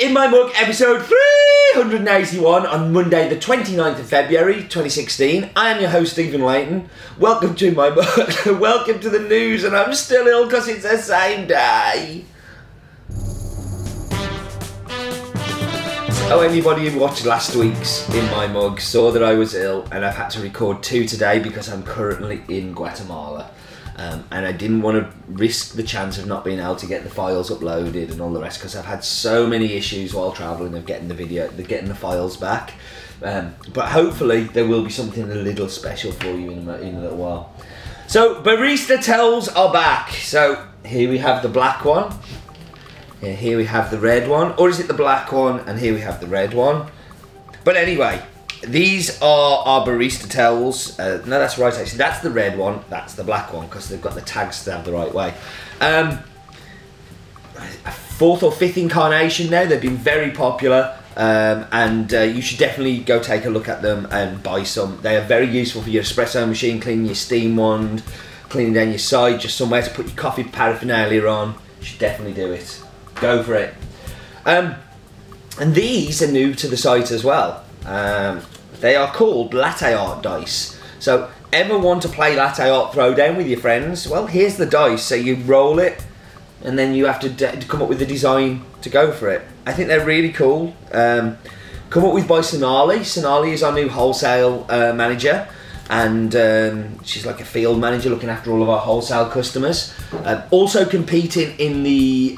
to In My Mug episode 381 on Monday the 29th of February 2016. I am your host Stephen Layton. Welcome to my mug. Welcome to the news, and I'm still ill because it's the same day. So anybody who watched last week's In My Mug saw that I was ill, and I've had to record two today because I'm currently in Guatemala. And I didn't want to risk the chance of not being able to get the files uploaded and all the rest, because I've had so many issues while travelling of getting the files back. But hopefully there will be something a little special for you in a little while. So barista tells are back. So here we have the black one. Here we have the red one, or is it the black one? And here we have the red one. But anyway, these are our barista tells. No, that's right actually. That's the red one. That's the black one because they've got the tags to have the right way. A fourth or fifth incarnation now. They've been very popular, and you should definitely go take a look at them and buy some. They are very useful for your espresso machine, cleaning your steam wand, cleaning down your side, just somewhere to put your coffee paraphernalia on. You should definitely do it. Go for it. And these are new to the site as well. They are called latte art dice. So ever want to play latte art throwdown with your friends? Well, here's the dice. So you roll it, and then you have to come up with a design to go for it. I think they're really cool. Come up with by Sonali. Sonali is our new wholesale manager, and she's like a field manager looking after all of our wholesale customers. Also competing in the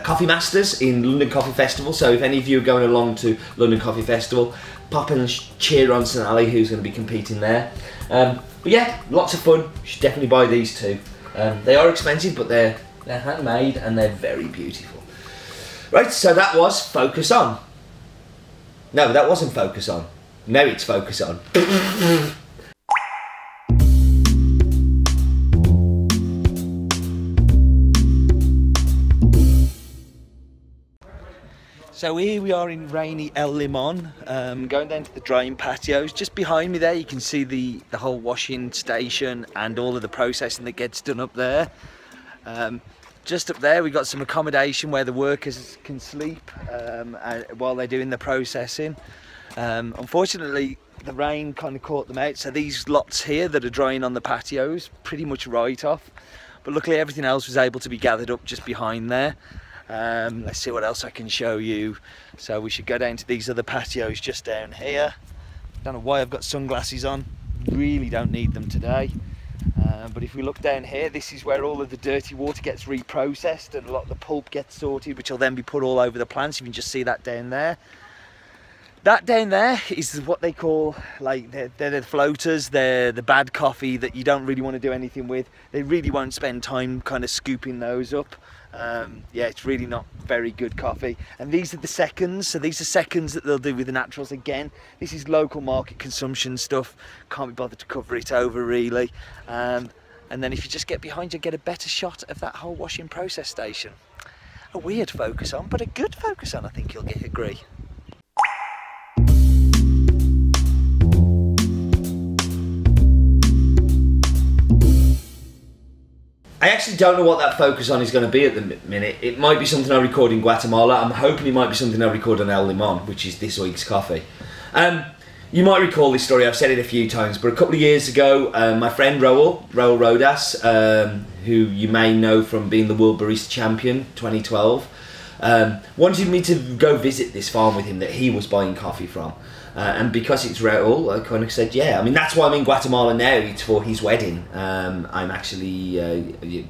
Coffee Masters in London Coffee Festival. So if any of you are going along to London Coffee Festival, pop and cheer on Sonali, who's going to be competing there. But yeah, lots of fun. You should definitely buy these two. They are expensive, but they're handmade and they're very beautiful. Right, so that was Focus On. No, that wasn't Focus On. Now it's Focus On. So here we are in rainy El Limon, going down to the drying patios. Just behind me there you can see the whole washing station and all of the processing that gets done up there. Just up there we've got some accommodation where the workers can sleep while they're doing the processing. Unfortunately the rain kind of caught them out, so these lots here that are drying on the patios pretty much right off, but luckily everything else was able to be gathered up just behind there. Let's see what else I can show you. So we should go down to these other patios just down here. Don't know why I've got sunglasses on, really don't need them today. But if we look down here, this is where all of the dirty water gets reprocessed and a lot of the pulp gets sorted, which will then be put all over the plants. You can just see that down there. That down there is what they call, like, they're the floaters. They're the bad coffee that you don't really want to do anything with. They really won't spend time kind of scooping those up. Yeah, it's really not very good coffee. And these are the seconds. So these are seconds that they'll do with the naturals. Again, this is local market consumption stuff. Can't be bothered to cover it over really. And then if you just get behind, you get a better shot of that whole washing process station. A weird Focus On, but a good Focus On, I think you'll agree. I actually don't know what that Focus On is going to be at the minute. It might be something I record in Guatemala. I'm hoping it might be something I record on El Limon, which is this week's coffee. You might recall this story, I've said it a few times, but a couple of years ago, my friend Raul Rodas, who you may know from being the World Barista Champion 2012, wanted me to go visit this farm with him that he was buying coffee from. And because it's Raul, I kind of said, yeah. I mean, that's why I'm in Guatemala now. It's for his wedding. I'm actually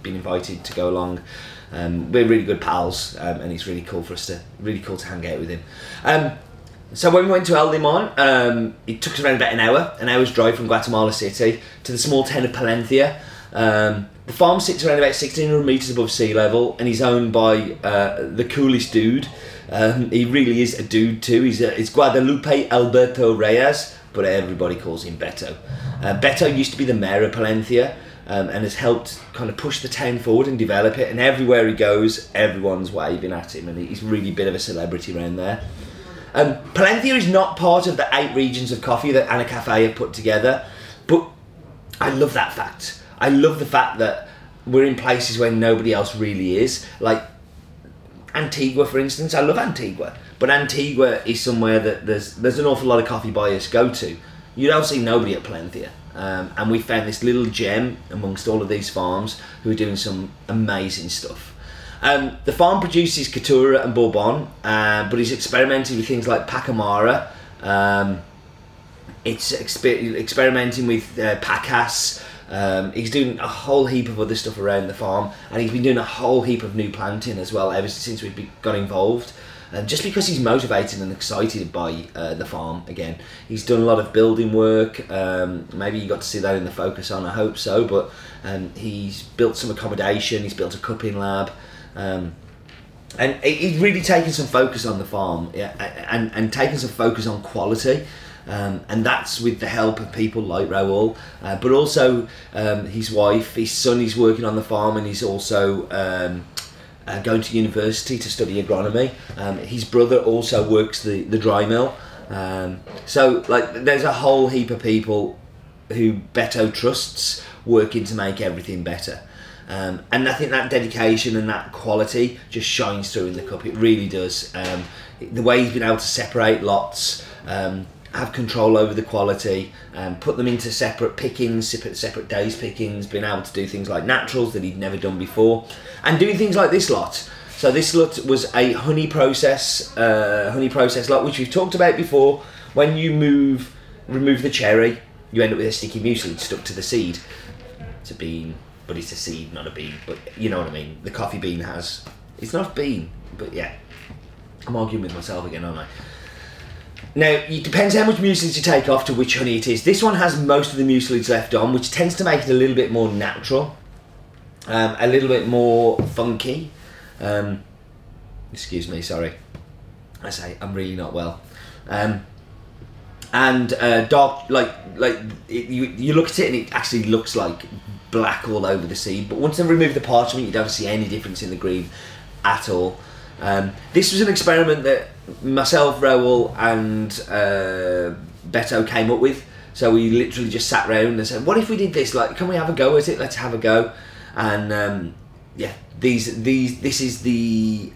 been invited to go along. We're really good pals, and it's really cool for us to hang out with him. So when we went to El Limon, it took us around about an hour's drive from Guatemala City to the small town of Palencia. The farm sits around about 1,600 meters above sea level, and he's owned by the coolest dude. He really is a dude too. It's Guadalupe Alberto Reyes, but everybody calls him Beto. Beto used to be the mayor of Palencia, and has helped kind of push the town forward and develop it. And everywhere he goes, everyone's waving at him, and he's really a bit of a celebrity around there. Palencia is not part of the 8 regions of coffee that Anna Cafe have put together, but I love that fact. I love the fact that we're in places where nobody else really is. Like, Antigua, for instance. I love Antigua, but Antigua is somewhere that there's an awful lot of coffee buyers go to. You don't see nobody at Palencia. And we found this little gem amongst all of these farms who are doing some amazing stuff. The farm produces Caturra and Bourbon, but he's experimenting with things like Pacamara. It's experimenting with Pacas. He's doing a whole heap of other stuff around the farm, and he's been doing a whole heap of new planting as well ever since we got involved. Just because he's motivated and excited by the farm again. He's done a lot of building work. Maybe you got to see that in the focus on, I hope so, but he's built some accommodation, he's built a cupping lab, and he's really taken some focus on the farm, yeah, and taken some focus on quality. And that's with the help of people like Raul, but also his wife, his son is working on the farm, and he's also going to university to study agronomy. His brother also works the dry mill. So like there's a whole heap of people who Beto trusts working to make everything better. And I think that dedication and that quality just shines through in the cup. It really does. The way he's been able to separate lots, have control over the quality, put them into separate pickings, separate days pickings, being able to do things like naturals that he'd never done before, and doing things like this lot. So this lot was a honey process lot, which we've talked about before. When you remove the cherry, you end up with a sticky muesli stuck to the seed. It's a bean, but it's a seed, not a bean. But you know what I mean. The coffee bean it's not a bean, but yeah. I'm arguing with myself again, aren't I? Now, it depends how much mucilage you take off to which honey it is. This one has most of the mucilage left on, which tends to make it a little bit more natural, a little bit more funky. Excuse me, sorry. I say I'm really not well. Dark, you look at it and it actually looks like black all over the seed. But once they remove the parchment, you don't see any difference in the green at all. This was an experiment that myself, Raul, and Beto came up with. So we literally just sat around and said, "What if we did this? Like, can we have a go at it? Let's have a go." And yeah, this is the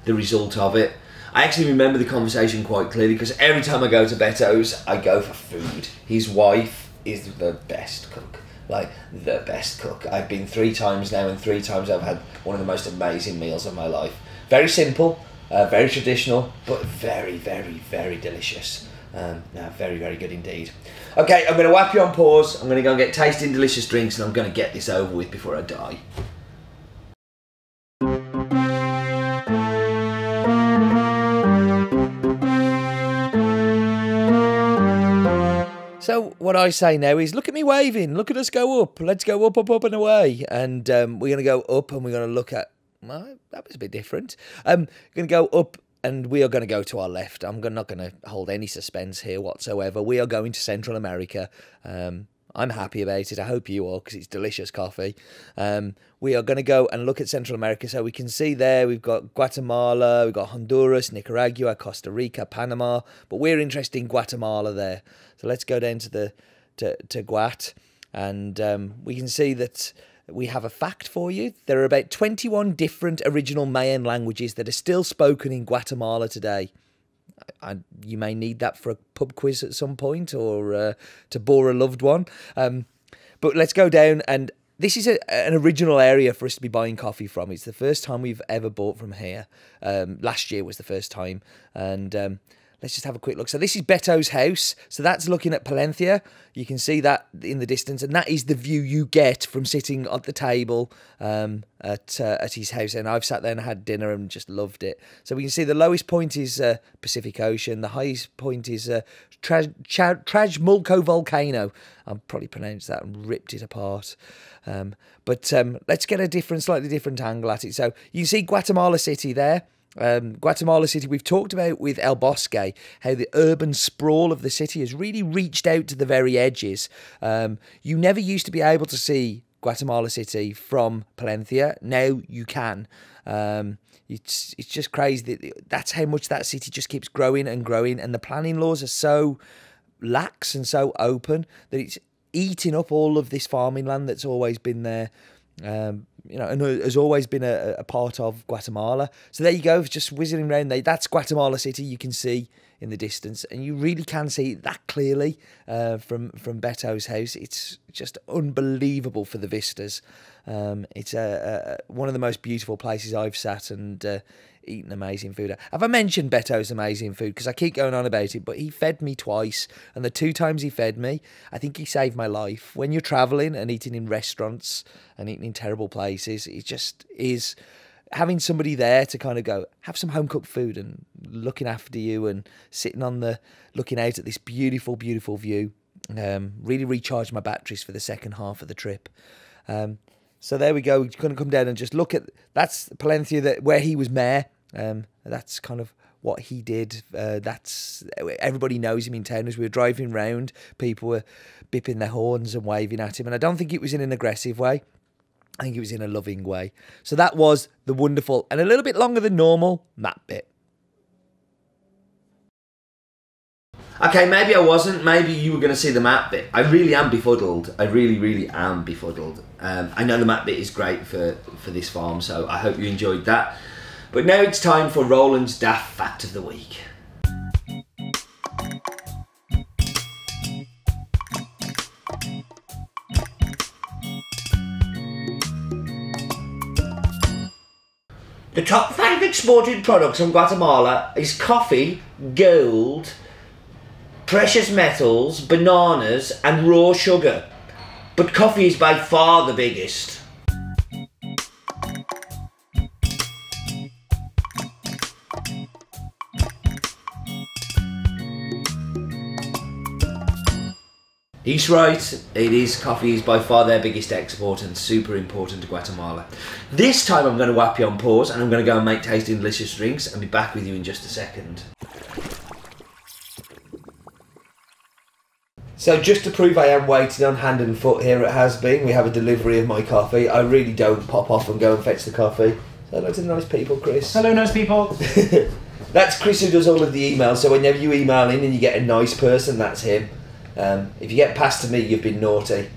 result of it. I actually remember the conversation quite clearly because every time I go to Beto's, I go for food. His wife is the best cook. Like, the best cook. I've been 3 times now, and 3 times I've had one of the most amazing meals of my life. Very simple, very traditional, but very, very, very delicious. Very, very good indeed. Okay, I'm going to whap you on pause. I'm going to go and get tasting delicious drinks, and I'm going to get this over with before I die. So what I say now is, look at me waving, look at us go up, let's go up, up, up and away. And we're going to go up and we're going to look at, well, that was a bit different. Going to go up and we are going to go to our left. I'm not going to hold any suspense here whatsoever. We are going to Central America. I'm happy about it. I hope you are, because it's delicious coffee. We are going to go and look at Central America. So we can see there we've got Guatemala, we've got Honduras, Nicaragua, Costa Rica, Panama. But we're interested in Guatemala there. So let's go down to Guat, and we can see that we have a fact for you. There are about 21 different original Mayan languages that are still spoken in Guatemala today. You may need that for a pub quiz at some point, or to bore a loved one. But let's go down, and this is an original area for us to be buying coffee from. It's the first time we've ever bought from here. Last year was the first time, and let's just have a quick look. So this is Beto's house. So that's looking at Palencia. You can see that in the distance, and that is the view you get from sitting at the table at his house. And I've sat there and had dinner and just loved it. So we can see the lowest point is Pacific Ocean. The highest point is Trajmulco volcano. I probably pronounced that and ripped it apart. But let's get a slightly different angle at it. So you see Guatemala City there. Guatemala City, we've talked about with El Bosque, how the urban sprawl of the city has really reached out to the very edges. You never used to be able to see Guatemala City from Palencia. Now you can. It's just crazy. That's how much that city just keeps growing and growing, and the planning laws are so lax and so open that it's eating up all of this farming land that's always been there. you know, and has always been a part of Guatemala. So there you go, just whizzing around there. That's Guatemala City, you can see in the distance, and you really can see it that clearly from Beto's house. It's just unbelievable for the vistas. It's one of the most beautiful places I've sat and eaten amazing food. Have I mentioned Beto's amazing food? Because I keep going on about it, but he fed me twice, and the 2 times he fed me, I think he saved my life. When you're travelling and eating in restaurants and eating in terrible places, it just is having somebody there to kind of go, have some home-cooked food and looking after you and sitting on looking out at this beautiful, beautiful view. Really recharged my batteries for the second half of the trip. So there we go. We're going to come down and just look at, that's Palencia, where he was mayor. That's kind of what he did. Everybody knows him in town. As we were driving round, people were bipping their horns and waving at him. And I don't think it was in an aggressive way. I think it was in a loving way. So that was the wonderful and a little bit longer than normal map bit. Okay, maybe I wasn't. Maybe you were going to see the map bit. I really am befuddled. I really, really am befuddled. I know the map bit is great for this farm, so I hope you enjoyed that. But now it's time for Roland's Daft Fact of the Week. The top 5 exported products from Guatemala is coffee, gold, precious metals, bananas and raw sugar. But coffee is by far the biggest. He's right, coffee is by far their biggest export and super important to Guatemala. This time I'm going to whap you on pause and I'm going to go and make tasty delicious drinks and be back with you in just a second. So just to prove I am waiting on hand and foot here at Has Been, we have a delivery of my coffee. I really don't pop off and go and fetch the coffee. Say hello to the nice people, Chris. Hello, nice people. That's Chris who does all of the emails, so whenever you email in and you get a nice person, that's him. If you get past to me, you've been naughty.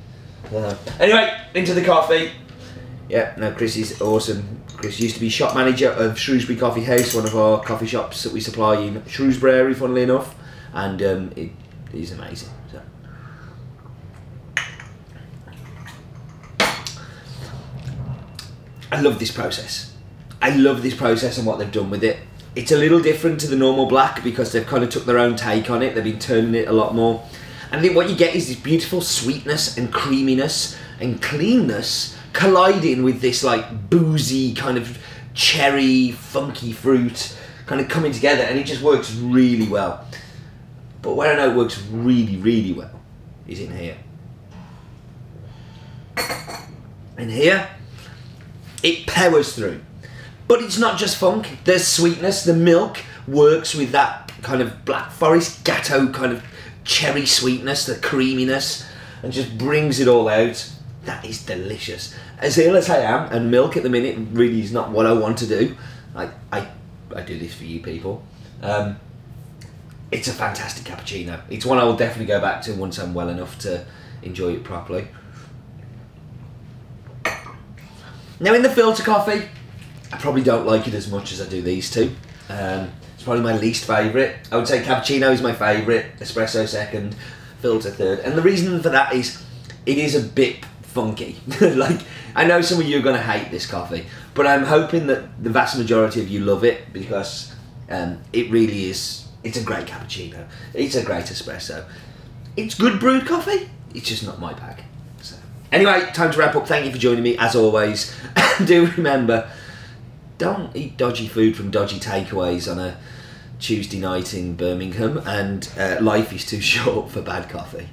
Anyway, into the coffee. Yeah, no, Chris is awesome. Chris used to be shop manager of Shrewsbury Coffee House, one of our coffee shops that we supply in Shrewsbury, funnily enough, and it is amazing. So. I love this process. I love this process and what they've done with it. It's a little different to the normal black because they've kind of took their own take on it. They've been turning it a lot more. And I think what you get is this beautiful sweetness and creaminess and cleanness colliding with this like boozy kind of cherry, funky fruit kind of coming together, and it just works really well. But where I know it works really, really well is in here. In here, it powers through. But it's not just funk, there's sweetness. The milk works with that kind of Black Forest Gatto kind of cherry sweetness, the creaminess, and just brings it all out. That is delicious. As ill as I am, and milk at the minute really is not what I want to do. I do this for you people. It's a fantastic cappuccino. It's one I will definitely go back to once I'm well enough to enjoy it properly. Now in the filter coffee, I probably don't like it as much as I do these two. It's probably my least favourite. I would say cappuccino is my favourite, espresso second, filter third. And the reason for that is it is a bit funky. Like, I know some of you are going to hate this coffee, but I'm hoping that the vast majority of you love it because it really is, it's a great cappuccino. It's a great espresso. It's good brewed coffee, it's just not my bag. So, anyway, time to wrap up. Thank you for joining me as always. Do remember, don't eat dodgy food from dodgy takeaways on a Tuesday night in Birmingham, and life is too short for bad coffee.